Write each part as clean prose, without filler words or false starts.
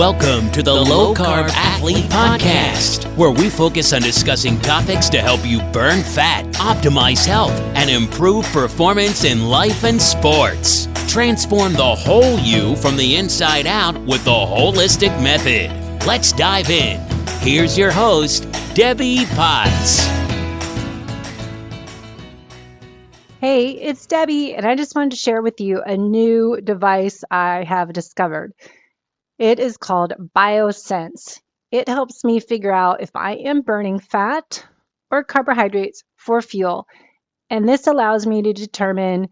Welcome to the Low Carb Athlete Podcast, where we focus on discussing topics to help you burn fat, optimize health, and improve performance in life and sports. Transform the whole you from the inside out with the holistic method. Let's dive in. Here's your host, Debbie Potts. Hey, it's Debbie, and I just wanted to share with you a new device I have discovered. It is called BioSense. It helps me figure out if I am burning fat or carbohydrates for fuel. And this allows me to determine,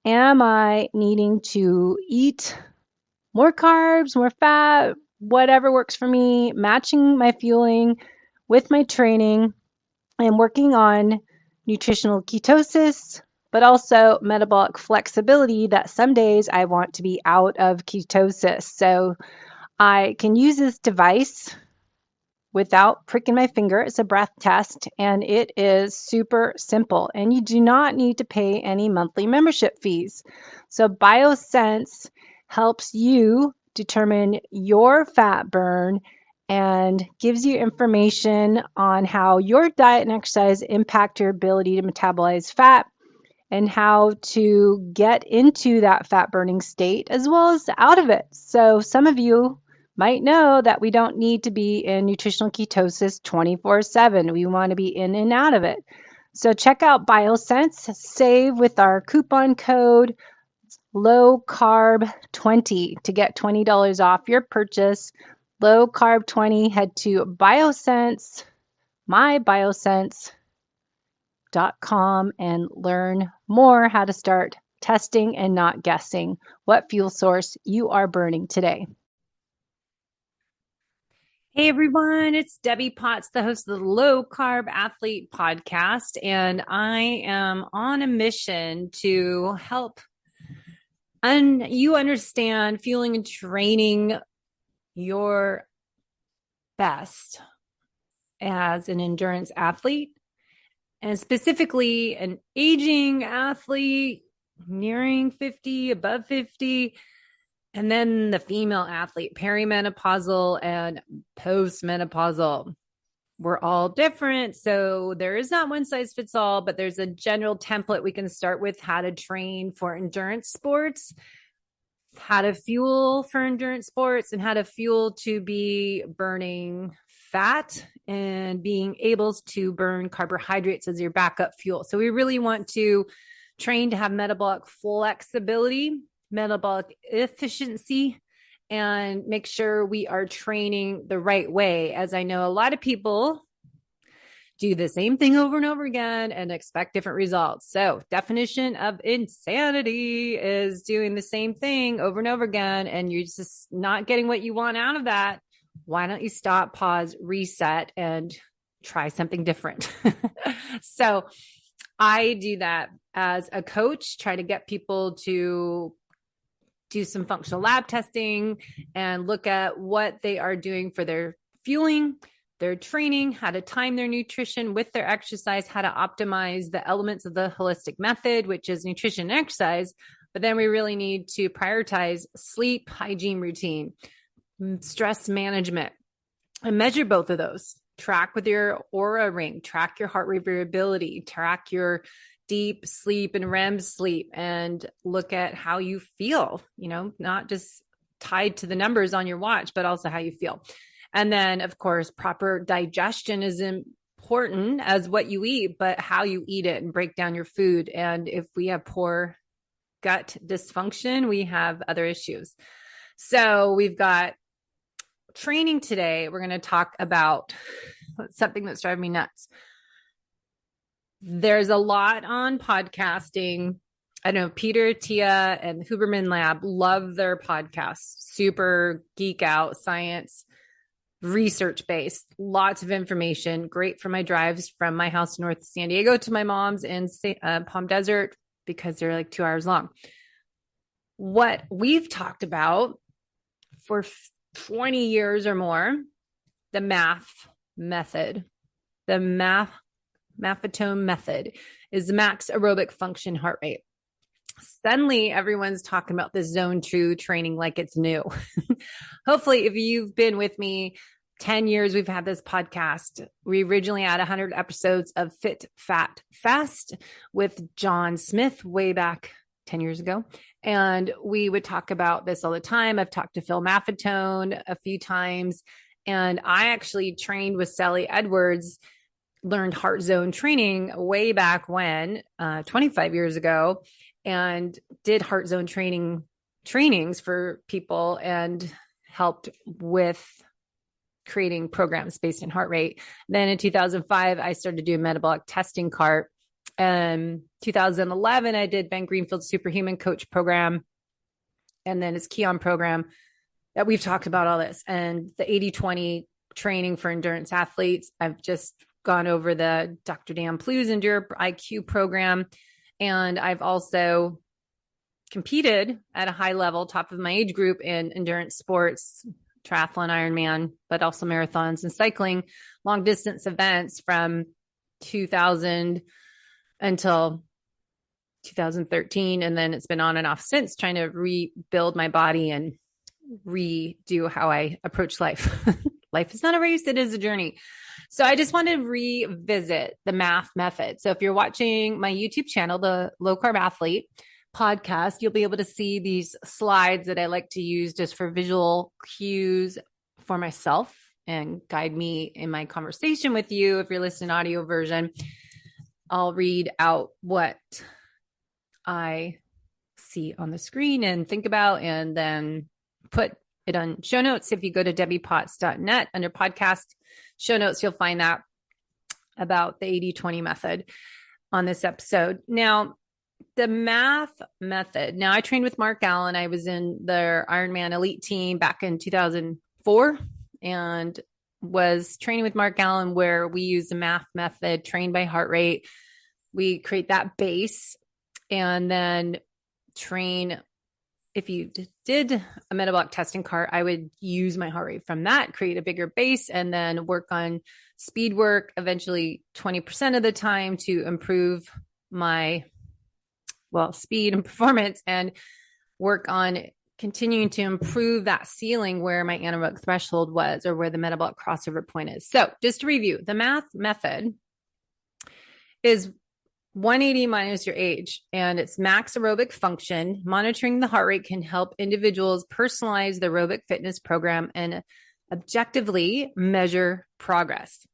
am I needing to eat more carbs, more fat, whatever works for me, matching my fueling with my training and working on nutritional ketosis, but also metabolic flexibility that some days I want to be out of ketosis. So I can use this device without pricking my finger. It's a breath test, and it is super simple. And you do not need to pay any monthly membership fees. So BioSense helps you determine your fat burn and gives you information on how your diet and exercise impact your ability to metabolize fat and how to get into that fat burning state as well as out of it. So some of you might know that we don't need to be in nutritional ketosis 24/7. We want to be in and out of it. So check out BioSense, save with our coupon code LOWCARB20 to get $20 off your purchase. LOWCARB20, head to BioSense, myBiosense.com and learn more how to start testing and not guessing what fuel source you are burning today. Hey everyone, it's Debbie Potts, the host of the Low Carb Athlete Podcast, and I am on a mission to help you understand fueling and training your best as an endurance athlete, and specifically an aging athlete, nearing 50, above 50, and then the female athlete, perimenopausal and postmenopausal. We're all different, so there is not one size fits all, but there's a general template we can start with: how to train for endurance sports, how to fuel for endurance sports, and how to fuel to be burning fat and being able to burn carbohydrates as your backup fuel. So we really want to train to have metabolic flexibility, metabolic efficiency, and make sure we are training the right way. As I know, a lot of people do the same thing over and over again and expect different results. So definition of insanity is doing the same thing over and over again, and you're just not getting what you want out of that. Why don't you stop, pause, reset, and try something different? So I do that as a coach, try to get people to do some functional lab testing and look at what they are doing for their fueling, their training, how to time their nutrition with their exercise, how to optimize the elements of the holistic method, which is nutrition and exercise. But then we really need to prioritize sleep, hygiene routine, stress management, and measure both of those. Track with your Aura ring, track your heart rate variability, track your deep sleep and REM sleep, and look at how you feel, not just tied to the numbers on your watch, but also how you feel. And then, of course, proper digestion is important as what you eat, but how you eat it and break down your food. And if we have poor gut dysfunction, we have other issues. So we've got training today. We're going to talk about something that's driving me nuts. There's a lot on podcasting. I know Peter, Tia, and Huberman Lab love their podcasts. Super geek out, science, research-based, lots of information. Great for my drives from my house in North San Diego to my mom's in Palm Desert, because they're like 2 hours long. What we've talked about for 20 years or more, the MAF method, the Maffetone method, is max aerobic function heart rate. Suddenly everyone's talking about this zone 2 training like it's new. hopefully if you've been with me 10 years, we've had this podcast. We originally had 100 episodes of Fit, Fat, Fast with John Smith way back 10 years ago. And we would talk about this all the time. I've talked to Phil Maffetone a few times. And I actually trained with Sally Edwards, learned heart zone training way back when, 25 years ago, and did heart zone trainings for people and helped with creating programs based in heart rate. Then in 2005, I started doing metabolic testing Carb. 2011, I did Ben Greenfield's Superhuman Coach program. And then his Keon program that we've talked about all this. And the 80-20 training for endurance athletes. I've just gone over the Dr. Dan Plu's Endure IQ program. And I've also competed at a high level, top of my age group in endurance sports, triathlon, Ironman, but also marathons and cycling, long distance events from 2000 until 2013. And then it's been on and off since, trying to rebuild my body and redo how I approach life. Life is not a race, it is a journey. So I just want to revisit the math method. So if you're watching my YouTube channel, the Low Carb Athlete podcast, you'll be able to see these slides that I like to use just for visual cues for myself and guide me in my conversation with you. If you're listening audio version, I'll read out what I see on the screen and think about, and then put it on show notes. If you go to debbiepotts.net under podcast show notes, you'll find that about the 80-20 method on this episode. Now, the math method. Now, I trained with Mark Allen. I was in their Ironman elite team back in 2004 and was training with Mark Allen, where we use the math method, trained by heart rate. We create that base and then train. If you did a metabolic testing cart, I would use my heart rate from that, create a bigger base, and then work on speed work, eventually 20% of the time, to improve my speed and performance, and work on continuing to improve that ceiling where my anaerobic threshold was, or where the metabolic crossover point is. So just to review, the math method is 180 minus your age, and it's max aerobic function. Monitoring the heart rate can help individuals personalize their aerobic fitness program and objectively measure progress.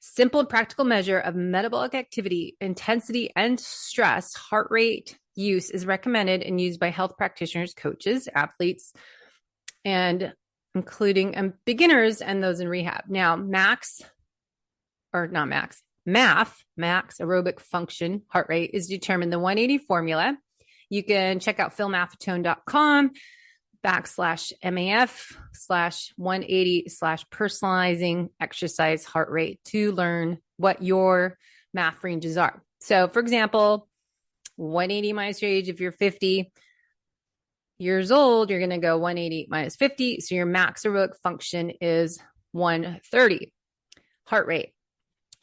Simple and practical measure of metabolic activity, intensity, and stress. Heart rate use is recommended and used by health practitioners, coaches, athletes, and including beginners and those in rehab. Now, max aerobic function heart rate is determined the 180 formula. You can check out philmaffetone.com/MAF/180/personalizing exercise heart rate to learn what your math ranges are. So for example, 180 minus your age, if you're 50 years old, you're going to go 180 minus 50. So your max aerobic function is 130 heart rate.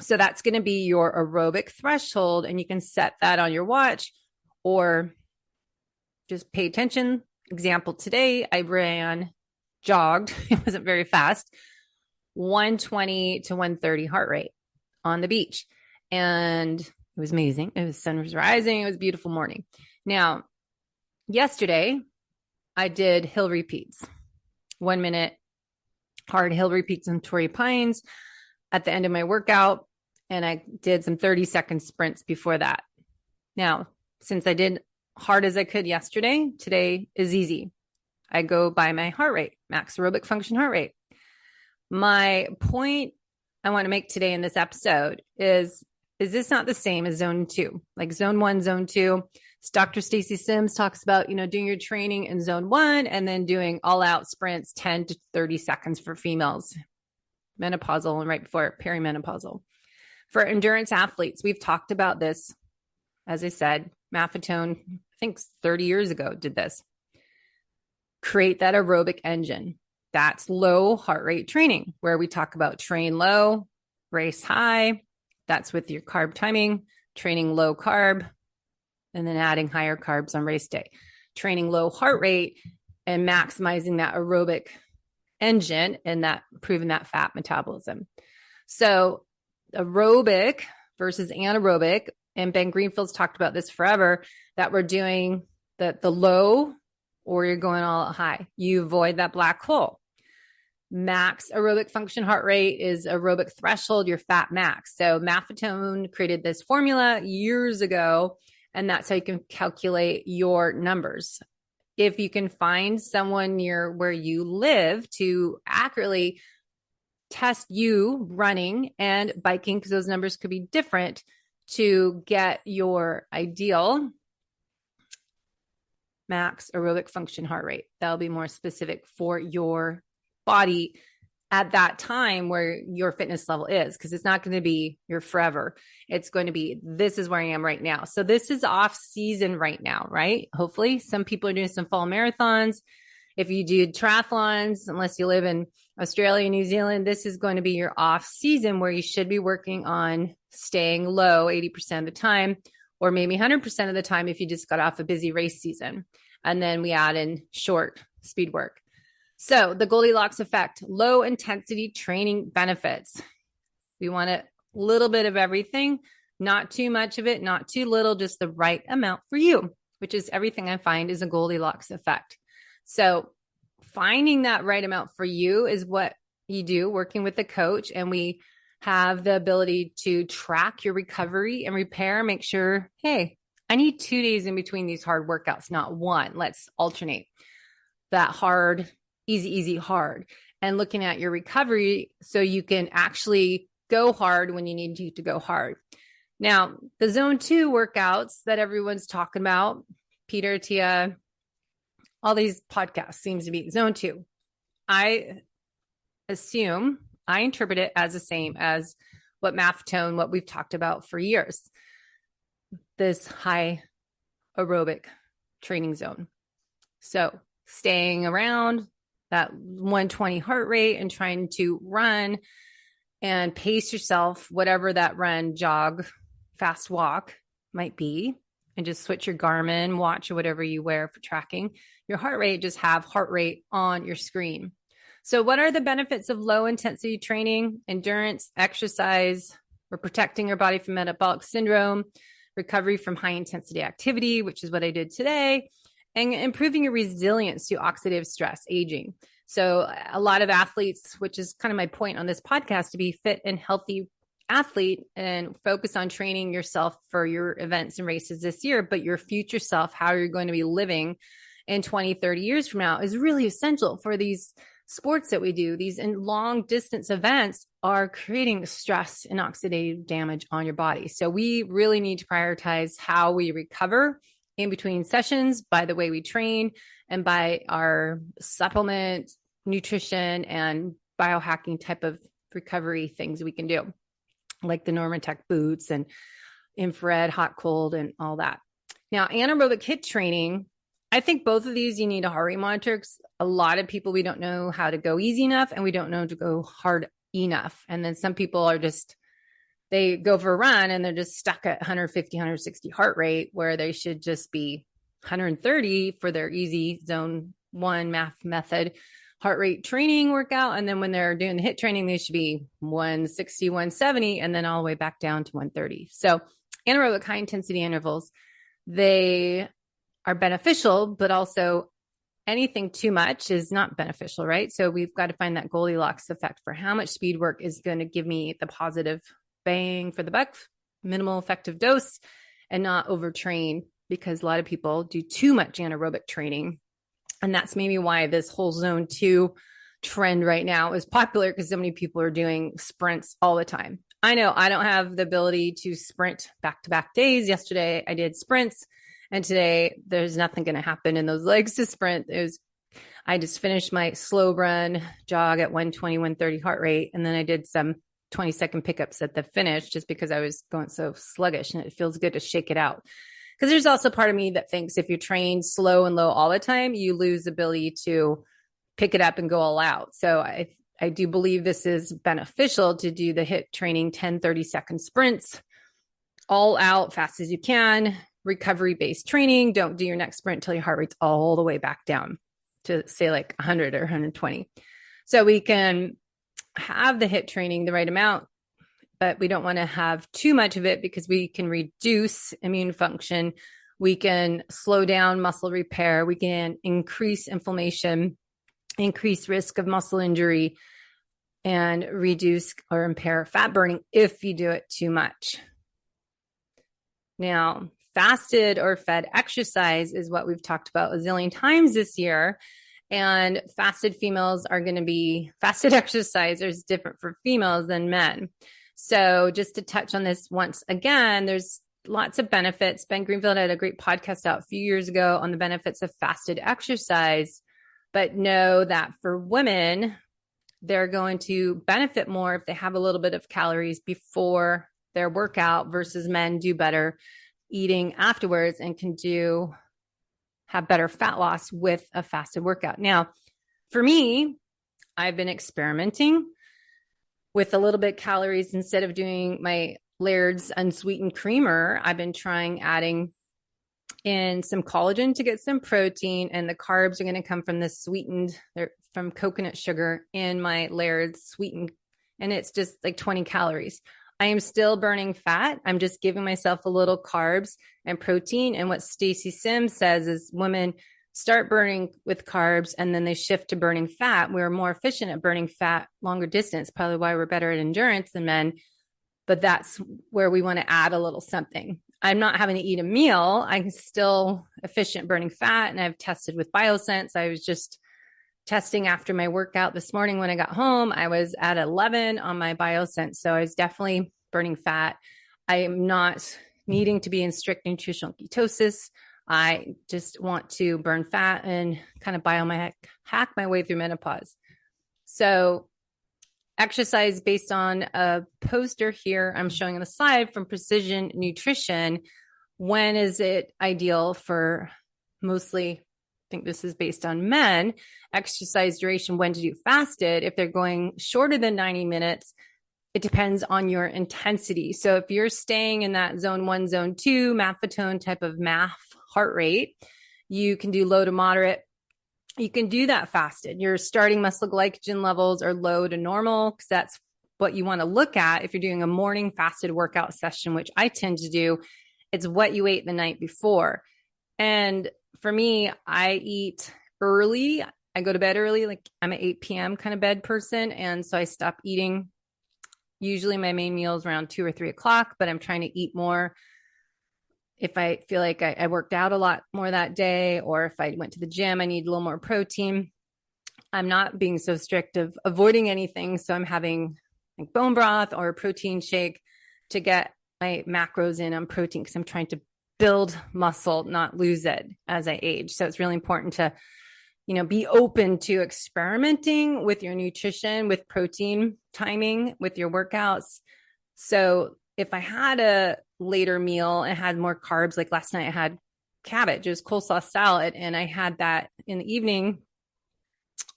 So that's going to be your aerobic threshold, and you can set that on your watch or just pay attention. Example, today I jogged, it wasn't very fast, 120 to 130 heart rate on the beach. And it was amazing. It was sun was rising. It was a beautiful morning. Now, yesterday I did hill repeats, 1 minute hard hill repeats on Torrey Pines at the end of my workout. And I did some 30-second sprints before that. Now, since I did hard as I could yesterday, today is easy. I go by my heart rate, max aerobic function heart rate. My point I want to make today in this episode is this not the same as zone 2? Like zone 1, zone 2. Dr. Stacy Sims talks about, doing your training in zone 1 and then doing all out sprints, 10 to 30 seconds for females, menopausal and right before perimenopausal. For endurance athletes, we've talked about this. As I said, Maffetone, I think 30 years ago, did this. Create that aerobic engine. That's low heart rate training, where we talk about train low, race high. That's with your carb timing, training low carb, and then adding higher carbs on race day. Training low heart rate and maximizing that aerobic engine in that improving that fat metabolism. So aerobic versus anaerobic, and Ben Greenfield's talked about this forever, that we're doing the low or you're going all high. You avoid that black hole. Max aerobic function heart rate is aerobic threshold, your fat max. So Maffetone created this formula years ago, and that's how you can calculate your numbers. If you can find someone near where you live to accurately test you running and biking, because those numbers could be different, to get your ideal max aerobic function heart rate. That'll be more specific for your body at that time where your fitness level is, because it's not going to be your forever. It's going to be, this is where I am right now. So this is off season right now, right? Hopefully some people are doing some fall marathons. If you do triathlons, unless you live in Australia, New Zealand, this is going to be your off season where you should be working on staying low 80% of the time, or maybe 100% of the time if you just got off a busy race season. And then we add in short speed work. So the Goldilocks effect, low intensity training benefits. We want a little bit of everything, not too much of it, not too little, just the right amount for you, which is everything I find is a Goldilocks effect. So finding that right amount for you is what you do working with a coach. And we have the ability to track your recovery and repair, make sure, hey, I need 2 days in between these hard workouts, not one. Let's alternate that hard, easy, hard, and looking at your recovery so you can actually go hard when you need to go hard. Now, the zone 2 workouts that everyone's talking about, Peter, Tia, all these podcasts seems to be zone 2. I interpret it as the same as what Maffetone, what we've talked about for years, this high aerobic training zone. So staying around that 120 heart rate and trying to run and pace yourself, whatever that run, jog, fast walk might be, and just switch your Garmin watch or whatever you wear for tracking your heart rate, just have heart rate on your screen. So what are the benefits of low intensity training, endurance, exercise? We're protecting your body from metabolic syndrome, recovery from high intensity activity, which is what I did today, and improving your resilience to oxidative stress, aging. So a lot of athletes, which is kind of my point on this podcast, to be fit and healthy athlete and focus on training yourself for your events and races this year, but your future self, how you're going to be living in 20, 30 years from now, is really essential for these sports that we do. These long distance events are creating stress and oxidative damage on your body. So we really need to prioritize how we recover in between sessions by the way we train and by our supplement, nutrition, and biohacking type of recovery things we can do, like the Normatec boots and infrared, hot, cold, and all that. Now, anaerobic HIIT training, I think both of these, you need a heart rate monitor, because a lot of people, we don't know how to go easy enough and we don't know to go hard enough. And then some people are just, they go for a run and they're just stuck at 150, 160 heart rate, where they should just be 130 for their easy zone 1 math method heart rate training workout. And then when they're doing the HIIT training, they should be 160, 170, and then all the way back down to 130. So anaerobic high intensity intervals, they are beneficial, but also anything too much is not beneficial, right? So we've got to find that Goldilocks effect for how much speed work is going to give me the positive bang for the buck, minimal effective dose, and not overtrain, because a lot of people do too much anaerobic training. And that's maybe why this whole zone 2 trend right now is popular, because so many people are doing sprints all the time. I know I don't have the ability to sprint back-to-back days. Yesterday I did sprints, and today there's nothing going to happen in those legs to sprint. I just finished my slow run jog at 120, 130 heart rate. And then I did some 20-second pickups at the finish, just because I was going so sluggish, and it feels good to shake it out. Because there's also part of me that thinks if you train slow and low all the time, you lose the ability to pick it up and go all out. So I do believe this is beneficial to do the HIIT training, 10, 30-second sprints, all out, fast as you can, recovery-based training. Don't do your next sprint until your heart rate's all the way back down to, say, like 100 or 120. So we can have the HIIT training the right amount, but we don't want to have too much of it because we can reduce immune function. We can slow down muscle repair. We can increase inflammation, increase risk of muscle injury, and reduce or impair fat burning if you do it too much. Now, fasted or fed exercise is what we've talked about a zillion times this year. And fasted exercise is different for females than men. So just to touch on this once again, there's lots of benefits. Ben Greenfield had a great podcast out a few years ago on the benefits of fasted exercise, but know that for women, they're going to benefit more if they have a little bit of calories before their workout versus men do better eating afterwards and can have better fat loss with a fasted workout. Now, for me, I've been experimenting with a little bit calories. Instead of doing my Laird's unsweetened creamer, I've been trying adding in some collagen to get some protein, and the carbs are going to come from they're from coconut sugar in my Laird's sweetened, and it's just like 20 calories. I am still burning fat. I'm just giving myself a little carbs and protein. And what Stacy Sims says is women start burning with carbs and then they shift to burning fat. We're more efficient at burning fat longer distance, probably why we're better at endurance than men. But that's where we want to add a little something. I'm not having to eat a meal. I'm still efficient burning fat. And I've tested with Biosense. I was just testing after my workout this morning. When I got home, I was at 11 on my Biosense. So I was definitely burning fat. I am not needing to be in strict nutritional ketosis. I just want to burn fat and kind of hack my way through menopause. So exercise based on a poster here I'm showing on the slide from Precision Nutrition. When is it ideal for mostly, I think this is based on men, exercise duration, when to do fasted? If they're going shorter than 90 minutes, it depends on your intensity. So if you're staying in that zone 1, zone 2, maffetone type of MAF heart rate, you can do low to moderate. You can do that fasted. Your starting muscle glycogen levels are low to normal because that's what you want to look at if you're doing a morning fasted workout session, which I tend to do. It's what you ate the night before. And for me, I eat early. I go to bed early. Like I'm an 8 p.m. kind of bed person. And so I stop eating. Usually my main meal is around 2 or 3 o'clock, but I'm trying to eat more if I feel like I worked out a lot more that day, or if I went to the gym, I need a little more protein. I'm not being so strict of avoiding anything. So I'm having like bone broth or a protein shake to get my macros in on protein because I'm trying to build muscle, not lose it as I age. So it's really important to, be open to experimenting with your nutrition, with protein timing, with your workouts. So if I had a later meal and had more carbs, like last night I had cabbage, it was coleslaw salad, and I had that in the evening,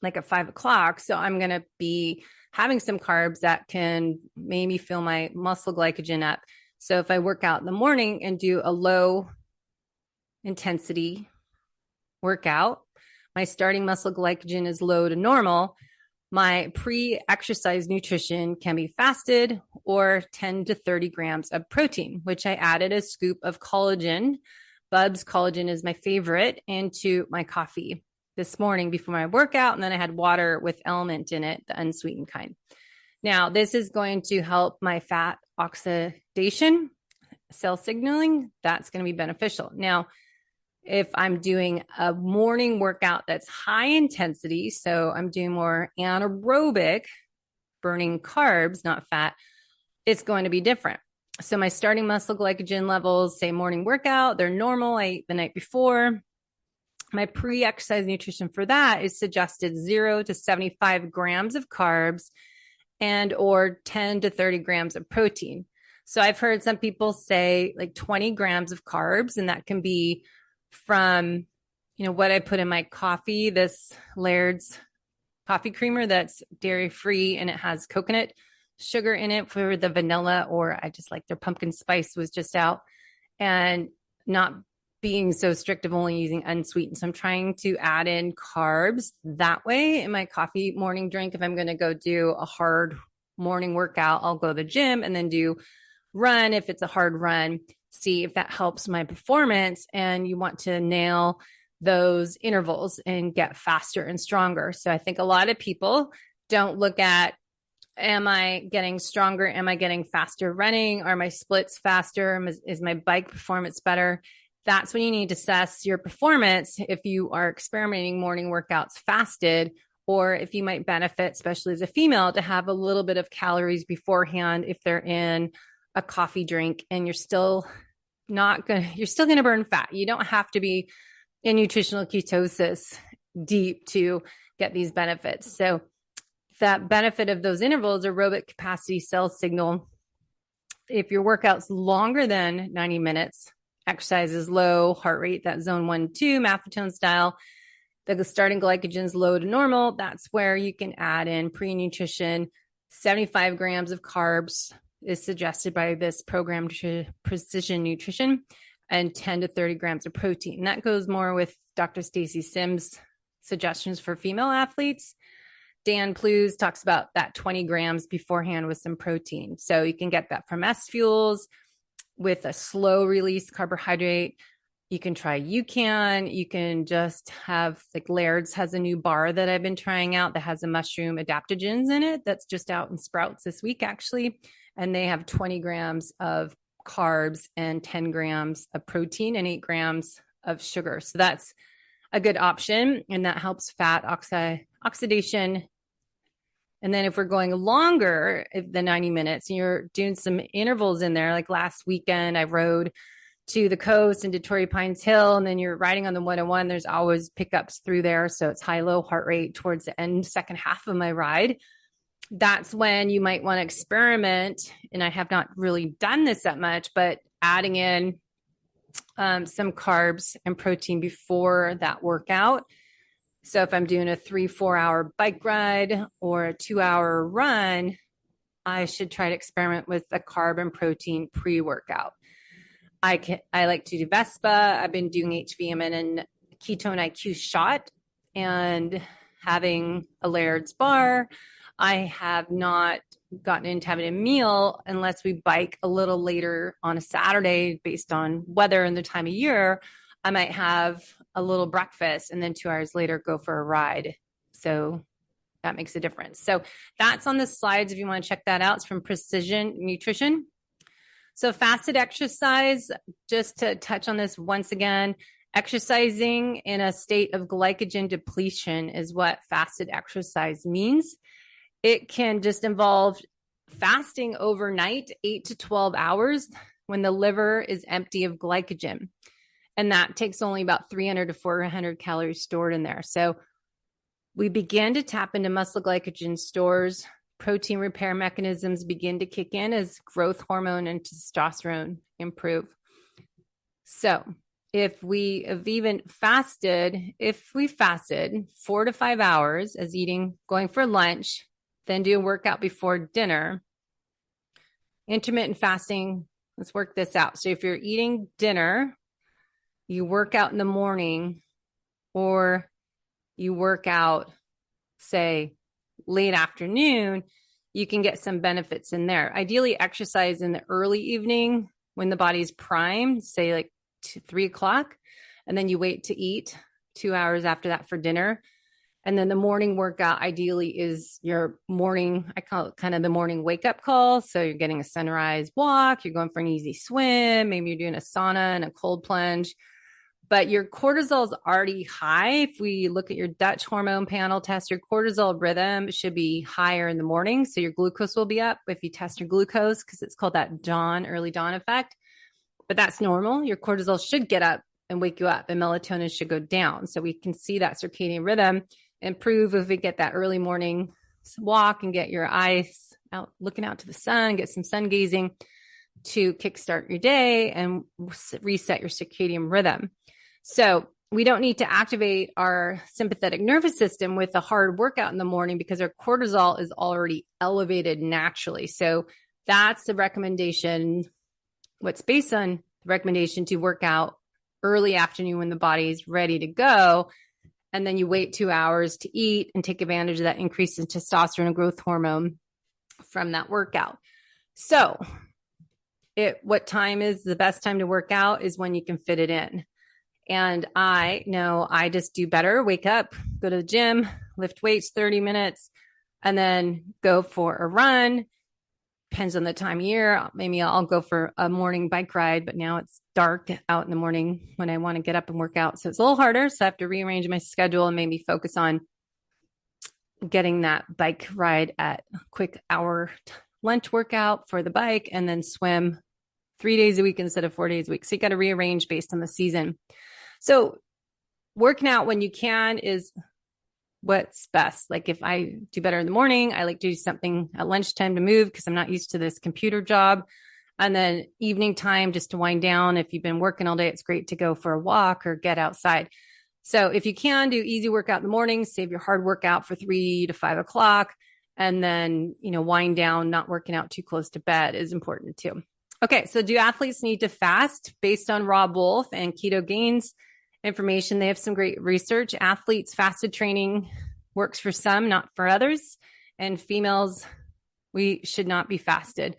like at 5 o'clock. So I'm going to be having some carbs that can maybe fill my muscle glycogen up. So if I work out in the morning and do a low intensity workout, my starting muscle glycogen is low to normal. My pre-exercise nutrition can be fasted or 10 to 30 grams of protein, which I added a scoop of collagen. Bub's collagen is my favorite, into my coffee this morning before my workout. And then I had water with element in it, the unsweetened kind. Now, this is going to help my fat oxidation, cell signaling. That's going to be beneficial. Now, if I'm doing a morning workout that's high intensity, so I'm doing more anaerobic, burning carbs, not fat, it's going to be different. So my starting muscle glycogen levels, say morning workout, they're normal. I ate the night before. My pre-exercise nutrition for that is suggested 0 to 75 grams of carbs and or 10 to 30 grams of protein. So I've heard some people say like 20 grams of carbs, and that can be from, what I put in my coffee, this Laird's coffee creamer that's dairy free, and it has coconut sugar in it for the vanilla, or I just like their pumpkin spice was just out, and not being so strict of only using unsweetened. So I'm trying to add in carbs that way in my coffee morning drink. If I'm going to go do a hard morning workout, I'll go to the gym and then do run. If it's a hard run, see if that helps my performance. And you want to nail those intervals and get faster and stronger. So I think a lot of people don't look at, am I getting stronger? Am I getting faster running? Are my splits faster? Is my bike performance better? That's when you need to assess your performance if you are experimenting morning workouts fasted, or if you might benefit, especially as a female, to have a little bit of calories beforehand if they're in a coffee drink and you're still going to burn fat. You don't have to be in nutritional ketosis deep to get these benefits. So that benefit of those intervals, aerobic capacity cell signal, if your workout's longer than 90 minutes, exercise is low, heart rate, that zone 1-2, maffetone style, the starting glycogen is low to normal, that's where you can add in pre-nutrition. 75 grams of carbs is suggested by this program, Precision Nutrition, and 10 to 30 grams of protein. And that goes more with Dr. Stacy Sims' suggestions for female athletes. Dan Plews talks about that 20 grams beforehand with some protein. So you can get that from S Fuels with a slow release carbohydrate. You can try UCAN. You can just have, like, Laird's has a new bar that I've been trying out that has a mushroom adaptogens in it. That's just out in Sprouts this week, actually. And they have 20 grams of carbs and 10 grams of protein and 8 grams of sugar. So that's a good option. And that helps fat oxidation. And then if we're going longer than 90 minutes, and you're doing some intervals in there, like last weekend, I rode to the coast into Torrey Pines Hill, and then you're riding on the 101. There's always pickups through there. So it's high-low heart rate towards the end, second half of my ride. That's when you might want to experiment. And I have not really done this that much, but adding in some carbs and protein before that workout. So if I'm doing a 3-4 hour bike ride or a 2-hour run, I should try to experiment with a carb and protein pre-workout. I like to do Vespa. I've been doing HVMN and Ketone IQ shot and having a Laird's bar. I have not gotten into having a meal unless we bike a little later on a Saturday based on weather and the time of year. I might have a little breakfast and then 2 hours later go for a ride. So that makes a difference. So that's on the slides if you want to check that out. It's from Precision Nutrition. So fasted exercise, just to touch on this once again, exercising in a state of glycogen depletion is what fasted exercise means. It can just involve fasting overnight, 8 to 12 hours, when the liver is empty of glycogen. And that takes only about 300 to 400 calories stored in there. So we begin to tap into muscle glycogen stores. Protein repair mechanisms begin to kick in as growth hormone and testosterone improve. So if we fasted 4 to 5 hours as eating, going for lunch, then do a workout before dinner, intermittent fasting, let's work this out. So if you're eating dinner, you work out in the morning, or you work out, say, late afternoon, you can get some benefits in there. Ideally, exercise in the early evening when the body's primed, say like 3 o'clock, and then you wait to eat 2 hours after that for dinner. And then the morning workout ideally is your morning, I call it kind of the morning wake up call. So you're getting a sunrise walk, you're going for an easy swim, maybe you're doing a sauna and a cold plunge. But your cortisol is already high. If we look at your Dutch hormone panel test, your cortisol rhythm should be higher in the morning. So your glucose will be up if you test your glucose, because it's called that early dawn effect. But that's normal. Your cortisol should get up and wake you up, and melatonin should go down. So we can see that circadian rhythm improve if we get that early morning walk and get your eyes out, looking out to the sun, get some sun gazing to kickstart your day and reset your circadian rhythm. So we don't need to activate our sympathetic nervous system with a hard workout in the morning because our cortisol is already elevated naturally. So that's the recommendation. What's based on the recommendation to work out early afternoon when the body is ready to go. And then you wait 2 hours to eat and take advantage of that increase in testosterone and growth hormone from that workout. So what time is the best time to work out is when you can fit it in. And I know I just do better, wake up, go to the gym, lift weights 30 minutes, and then go for a run. Depends on the time of year. Maybe I'll go for a morning bike ride, but now it's dark out in the morning when I want to get up and work out. So it's a little harder. So I have to rearrange my schedule and maybe focus on getting that bike ride at a quick hour lunch workout for the bike, and then swim 3 days a week instead of 4 days a week. So you got to rearrange based on the season. So working out when you can is what's best. Like if I do better in the morning, I like to do something at lunchtime to move because I'm not used to this computer job. And then evening time just to wind down. If you've been working all day, it's great to go for a walk or get outside. So if you can do easy workout in the morning, save your hard workout for 3 to 5 o'clock. And then, wind down, not working out too close to bed is important too. Okay. So do athletes need to fast? Based on Rob Wolf and Keto Gains information, they have some great research. Athletes fasted training works for some, not for others. And females, we should not be fasted.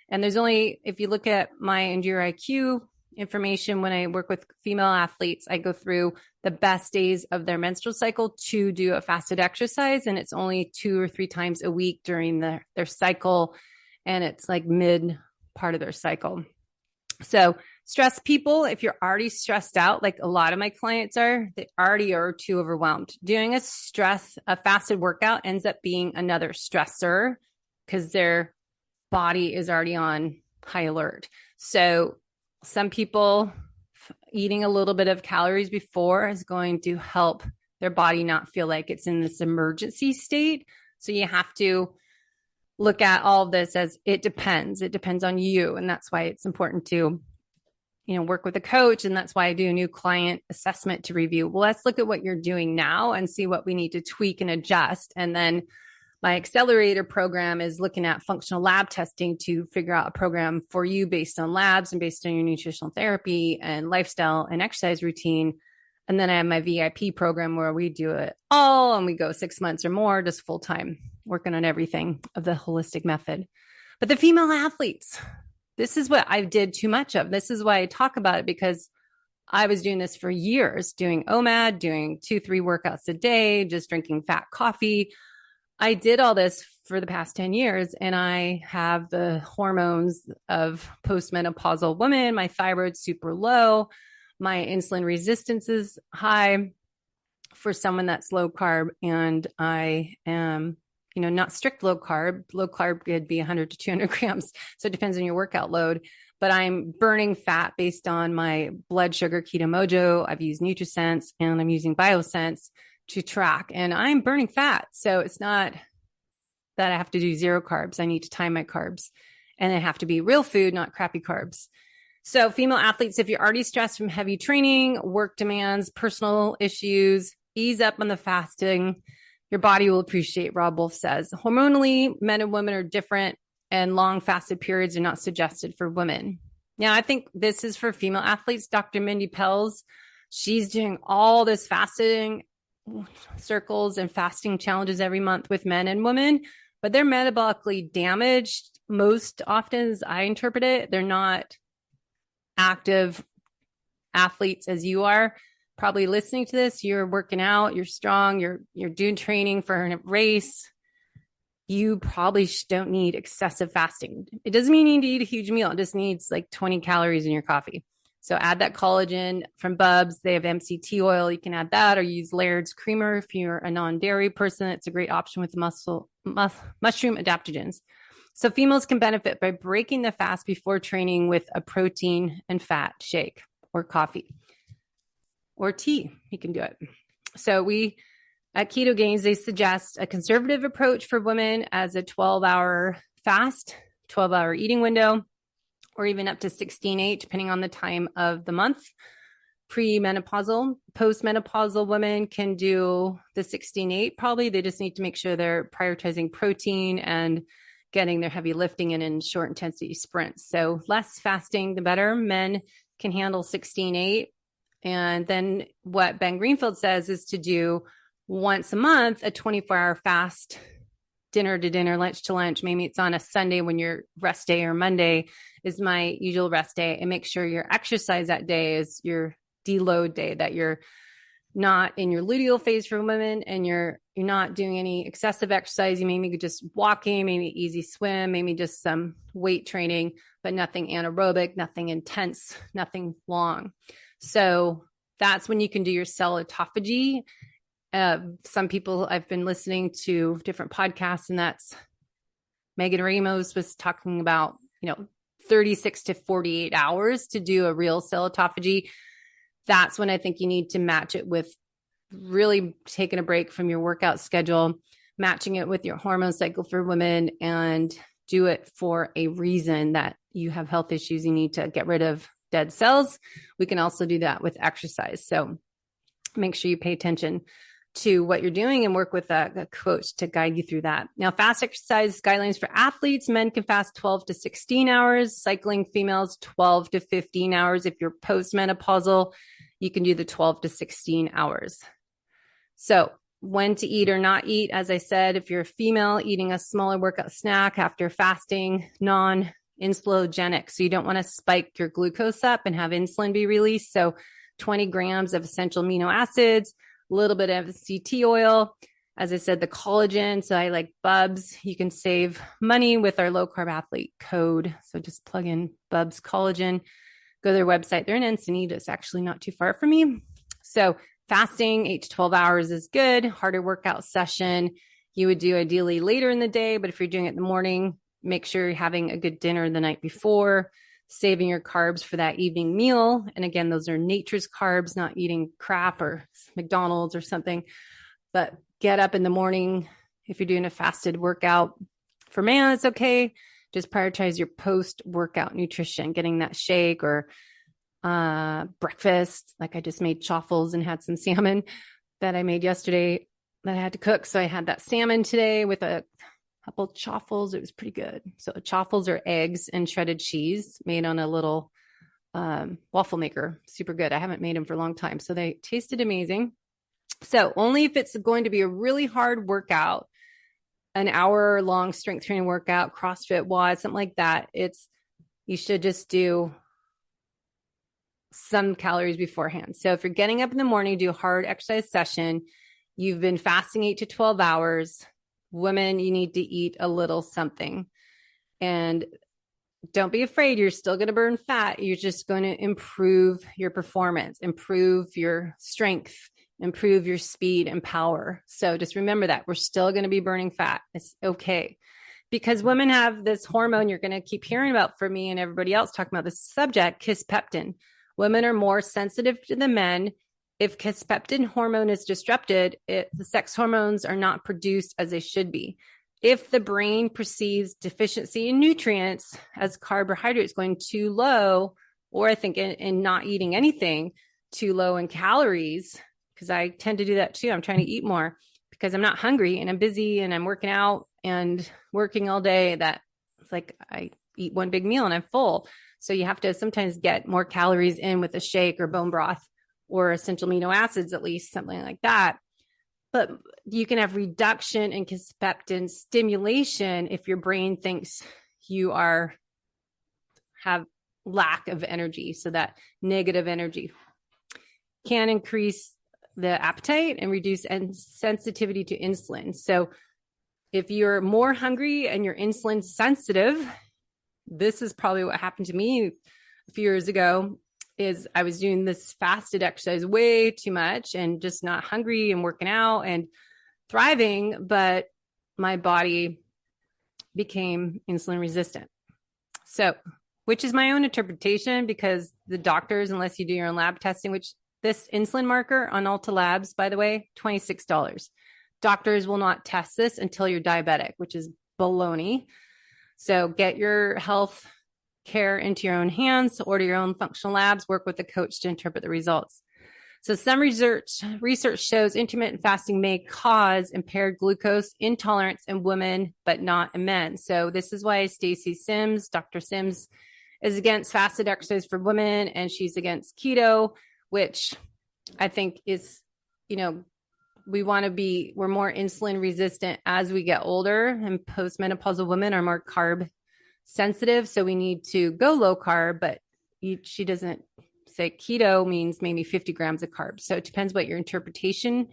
And there's only, if you look at my Endure IQ information, when I work with female athletes, I go through the best days of their menstrual cycle to do a fasted exercise. And it's only 2 or 3 times a week during their cycle. And it's like mid part of their cycle. So stress people, if you're already stressed out, like a lot of my clients are, they already are too overwhelmed. Doing a fasted workout ends up being another stressor because their body is already on high alert. So some people eating a little bit of calories before is going to help their body not feel like it's in this emergency state. So you have to look at all of this as it depends. It depends on you. And that's why it's important to, work with a coach. And that's why I do a new client assessment to review. Well, let's look at what you're doing now and see what we need to tweak and adjust. And then my accelerator program is looking at functional lab testing to figure out a program for you based on labs and based on your nutritional therapy and lifestyle and exercise routine. And then I have my VIP program where we do it all and we go 6 months or more, just full time, working on everything of the holistic method. But the female athletes, this is what I did too much of. This is why I talk about it, because I was doing this for years, doing OMAD, doing 2-3 workouts a day, just drinking fat coffee. I did all this for the past 10 years, and I have the hormones of postmenopausal women. My thyroid's super low. My insulin resistance is high for someone that's low carb. And I am, not strict low carb. Low carb could be 100 to 200 grams. So it depends on your workout load. But I'm burning fat based on my blood sugar Keto Mojo. I've used NutriSense and I'm using BioSense to track, and I'm burning fat. So it's not that I have to do 0 carbs. I need to time my carbs, and they have to be real food, not crappy carbs. So female athletes, if you're already stressed from heavy training, work demands, personal issues, ease up on the fasting. Your body will appreciate, Rob Wolf says. Hormonally, men and women are different, and long fasted periods are not suggested for women. Now, I think this is for female athletes. Dr. Mindy Pelz, she's doing all this fasting circles and fasting challenges every month with men and women, but they're metabolically damaged. Most often, as I interpret it, they're not active athletes as you are. Probably listening to this, you're working out, you're strong, you're doing training for a race. You probably don't need excessive fasting. It doesn't mean you need to eat a huge meal. It just needs like 20 calories in your coffee. So add that collagen from Bubs. They have MCT oil. You can add that, or use Laird's creamer if you're a non-dairy person. It's a great option with mushroom adaptogens. So females can benefit by breaking the fast before training with a protein and fat shake or coffee or tea. You can do it. So we at Keto Gains, they suggest a conservative approach for women as a 12-hour fast, 12-hour eating window, or even up to 16-8, depending on the time of the month. Premenopausal, postmenopausal women can do the 16-8 probably. They just need to make sure they're prioritizing protein and getting their heavy lifting in short intensity sprints. So less fasting, the better. Men can handle 16-8. And then what Ben Greenfield says is to do once a month, a 24-hour fast, dinner to dinner, lunch to lunch. Maybe it's on a Sunday when your rest day, or Monday is my usual rest day, and make sure your exercise that day is your deload day, that you're not in your luteal phase for women, and you're not doing any excessive exercise. You maybe just walking, maybe easy swim, maybe just some weight training, but nothing anaerobic, nothing intense, nothing long. So that's when you can do your cell autophagy. Some people, I've been listening to different podcasts, and that's Megan Ramos was talking about, 36 to 48 hours to do a real cell autophagy. That's when I think you need to match it with really taking a break from your workout schedule, matching it with your hormone cycle for women, and do it for a reason that you have health issues. You need to get rid of dead cells. We can also do that with exercise. So make sure you pay attention to what you're doing and work with a coach to guide you through that. Now, fast exercise guidelines for athletes: men can fast 12 to 16 hours, cycling females 12 to 15 hours. If you're postmenopausal, you can do the 12 to 16 hours. So when to eat or not eat, as I said, if you're a female, eating a smaller workout snack after fasting, non-insulinogenic. So you don't want to spike your glucose up and have insulin be released. So 20 grams of essential amino acids, a little bit of CT oil. As I said, the collagen. So I like Bubs. You can save money with our low carb athlete code. So just plug in Bubs collagen, go to their website. They're in Encinitas. It's actually not too far from me. So fasting 8 to 12 hours is good. Harder workout session you would do ideally later in the day, but if you're doing it in the morning, make sure you're having a good dinner the night before, saving your carbs for that evening meal. And again, those are nature's carbs, not eating crap or McDonald's or something. But get up in the morning. If you're doing a fasted workout, for man, it's okay. Just prioritize your post-workout nutrition, getting that shake or breakfast. Like I just made chaffles and had some salmon that I made yesterday that I had to cook. So I had that salmon today with a couple chaffles. It was pretty good. So chaffles are eggs and shredded cheese made on a little waffle maker. Super good. I haven't made them for a long time. So they tasted amazing. So only if it's going to be a really hard workout, an hour long strength training workout, CrossFit, WOD, something like that, you should just do some calories beforehand. So if you're getting up in the morning, do a hard exercise session, you've been fasting 8 to 12 hours, women, you need to eat a little something. And don't be afraid. You're still going to burn fat. You're just going to improve your performance, improve your strength, improve your speed and power. So just remember that we're still going to be burning fat. It's okay. Because women have this hormone you're going to keep hearing about from me and everybody else talking about this subject, kisspeptin. Women are more sensitive to the men. If kisspeptin hormone is disrupted, the sex hormones are not produced as they should be. If the brain perceives deficiency in nutrients as carbohydrates going too low, or I think in not eating anything, too low in calories, because I tend to do that too. I'm trying to eat more because I'm not hungry and I'm busy and I'm working out and working all day. That it's like I eat one big meal and I'm full. So you have to sometimes get more calories in with a shake or bone broth or essential amino acids, at least something like that. But you can have reduction in kisspeptin stimulation if your brain thinks you have lack of energy. So that negative energy can increase the appetite and reduce sensitivity to insulin. So if you're more hungry and you're insulin sensitive, this is probably what happened to me a few years ago. Is I was doing this fasted exercise way too much and just not hungry and working out and thriving, but my body became insulin resistant. So, which is my own interpretation, because the doctors, unless you do your own lab testing, which this insulin marker on Ulta Labs, by the way, $26. Doctors will not test this until you're diabetic, which is baloney. So get your health care into your own hands, order your own functional labs, work with a coach to interpret the results. So some research shows intermittent fasting may cause impaired glucose intolerance in women, but not in men. So this is why Dr. Sims is against fasted exercise for women, and she's against keto. which I think is, we're more insulin resistant as we get older, and postmenopausal women are more carb sensitive. So we need to go low carb, but she doesn't say keto means maybe 50 grams of carbs. So it depends what your interpretation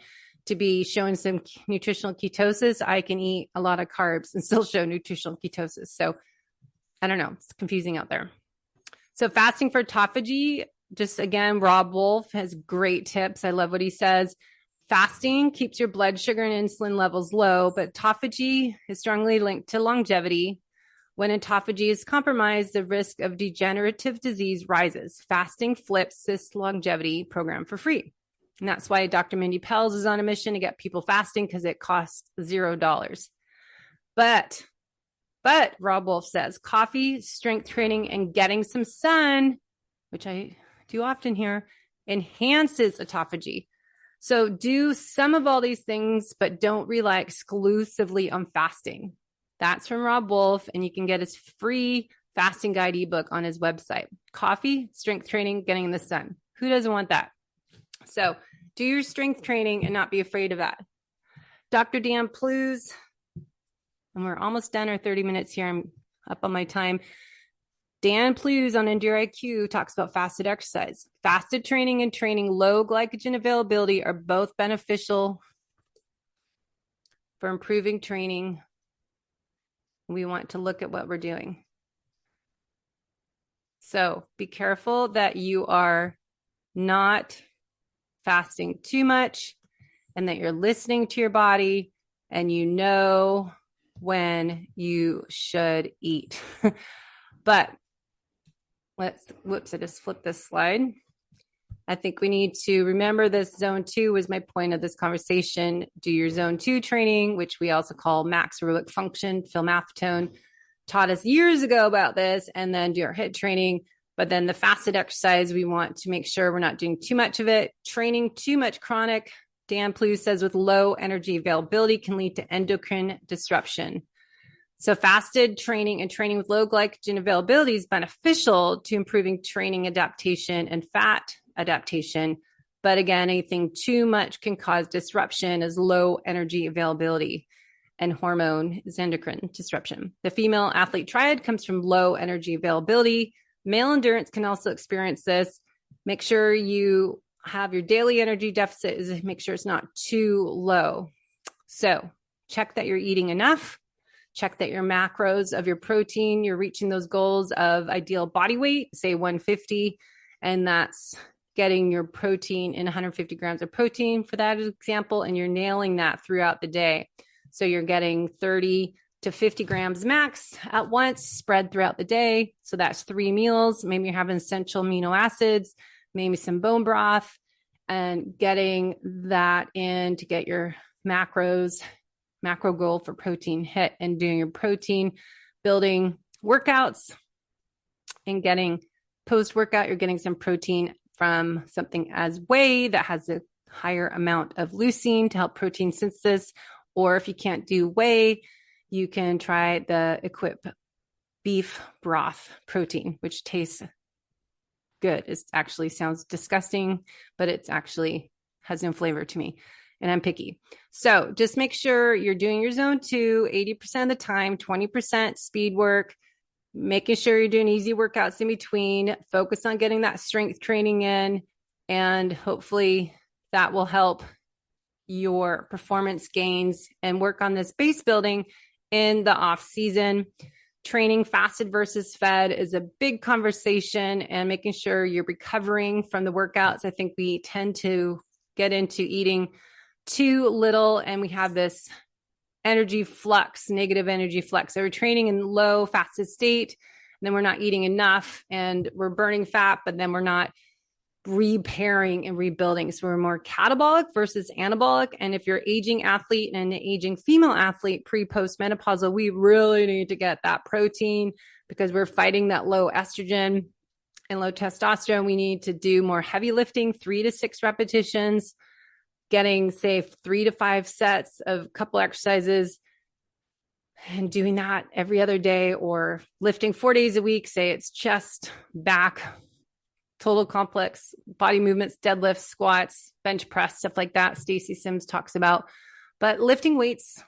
to be showing some nutritional ketosis. I can eat a lot of carbs and still show nutritional ketosis. So I don't know. It's confusing out there. So fasting for autophagy, just again, Rob Wolf has great tips. I love what he says. Fasting keeps your blood sugar and insulin levels low, but autophagy is strongly linked to longevity. When autophagy is compromised, the risk of degenerative disease rises. Fasting flips this longevity program for free. And that's why Dr. Mindy Pelz is on a mission to get people fasting, because it costs $0. But Rob Wolf says coffee, strength training, and getting some sun, which I do often hear, enhances autophagy. So do some of all these things, but don't rely exclusively on fasting. That's from Rob Wolf, and you can get his free fasting guide ebook on his website. Coffee, strength training, getting in the sun. Who doesn't want that? So do your strength training and not be afraid of that. Dr. Dan Plews, and we're almost done our 30 minutes here. I'm up on my time. Dan Plews on Endure IQ talks about fasted exercise. Fasted training and training low glycogen availability are both beneficial for improving training. We want to look at what we're doing. So be careful that you are not fasting too much, and that you're listening to your body and you know when you should eat. But I just flipped this slide. I think we need to remember this zone 2 was my point of this conversation. Do your zone 2 training, which we also call max aerobic function. Phil Maffetone taught us years ago about this, and then do our HIIT training. But then the fasted exercise, we want to make sure we're not doing too much of it. Training too much chronic, Dan Plews says, with low energy availability can lead to endocrine disruption. So fasted training and training with low glycogen availability is beneficial to improving training adaptation and fat adaptation. But again, anything too much can cause disruption as low energy availability, and hormone is endocrine disruption. The female athlete triad comes from low energy availability. Male endurance can also experience this. Make sure you have your daily energy deficit is make sure it's not too low. So check that you're eating enough. Check that your macros of your protein, you're reaching those goals of ideal body weight, say 150, and that's getting your protein in 150 grams of protein for that example, and you're nailing that throughout the day. So you're getting 30 to 50 grams max at once, spread throughout the day. So that's 3 meals. Maybe you're having essential amino acids, maybe some bone broth, and getting that in to get your macro goal for protein hit, and doing your protein building workouts and getting post-workout, you're getting some protein from something as whey that has a higher amount of leucine to help protein synthesis. Or if you can't do whey, you can try the Equip beef broth protein, which tastes good. It actually sounds disgusting, but it's actually has no flavor to me, and I'm picky. So just make sure you're doing your zone 2, 80% of the time, 20% speed work, making sure you're doing easy workouts in between, focus on getting that strength training in, and hopefully that will help your performance gains and work on this base building in the off season. Training fasted versus fed is a big conversation, and making sure you're recovering from the workouts. I think we tend to get into eating too little, and we have this energy flux, negative energy flux. So we're training in low fasted state, and then we're not eating enough, and we're burning fat, but then we're not repairing and rebuilding. So we're more catabolic versus anabolic. And if you're aging athlete and an aging female athlete pre-post menopausal, we really need to get that protein, because we're fighting that low estrogen and low testosterone. We need to do more heavy lifting, 3 to 6 repetitions, getting say 3 to 5 sets of a couple exercises, and doing that every other day, or lifting 4 days a week. Say it's chest, back, total complex body movements, deadlifts, squats, bench press, stuff like that. Stacy Sims talks about. But lifting weights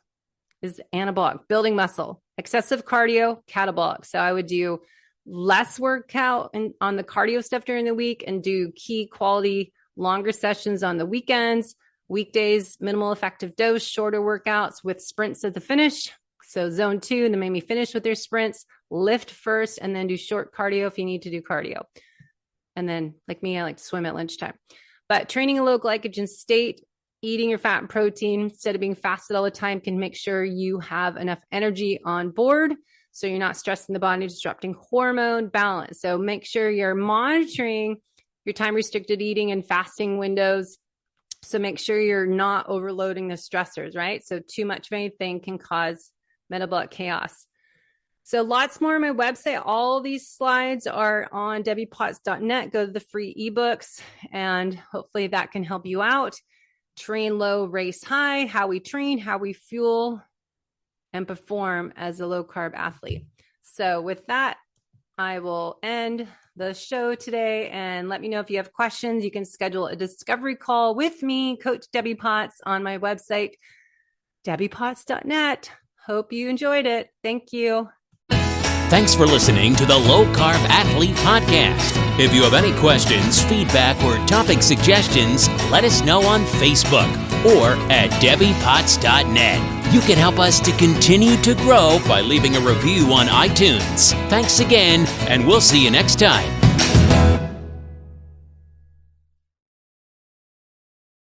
is anabolic, building muscle. Excessive cardio, catabolic. So I would do less workout on the cardio stuff during the week and do key quality longer sessions on the weekends. Weekdays, minimal effective dose, shorter workouts with sprints at the finish. So zone 2, and then maybe finish with their sprints, lift first, and then do short cardio if you need to do cardio. And then like me, I like to swim at lunchtime. But training a low glycogen state, eating your fat and protein instead of being fasted all the time can make sure you have enough energy on board. So you're not stressing the body, disrupting hormone balance. So make sure you're monitoring your time restricted eating and fasting windows. So make sure you're not overloading the stressors, right? So too much of anything can cause metabolic chaos. So lots more on my website. All these slides are on debbiepotts.net. Go to the free ebooks and hopefully that can help you out. Train low, race high, how we train, how we fuel and perform as a low carb athlete. So with that, I will end the show today, and let me know if you have questions. You can schedule a discovery call with me, Coach Debbie Potts, on my website, debbiepotts.net. Hope you enjoyed it. Thank you. Thanks for listening to the Low Carb Athlete Podcast. If you have any questions, feedback, or topic suggestions, let us know on Facebook or at debbiepotts.net. You can help us to continue to grow by leaving a review on iTunes. Thanks again, and we'll see you next time.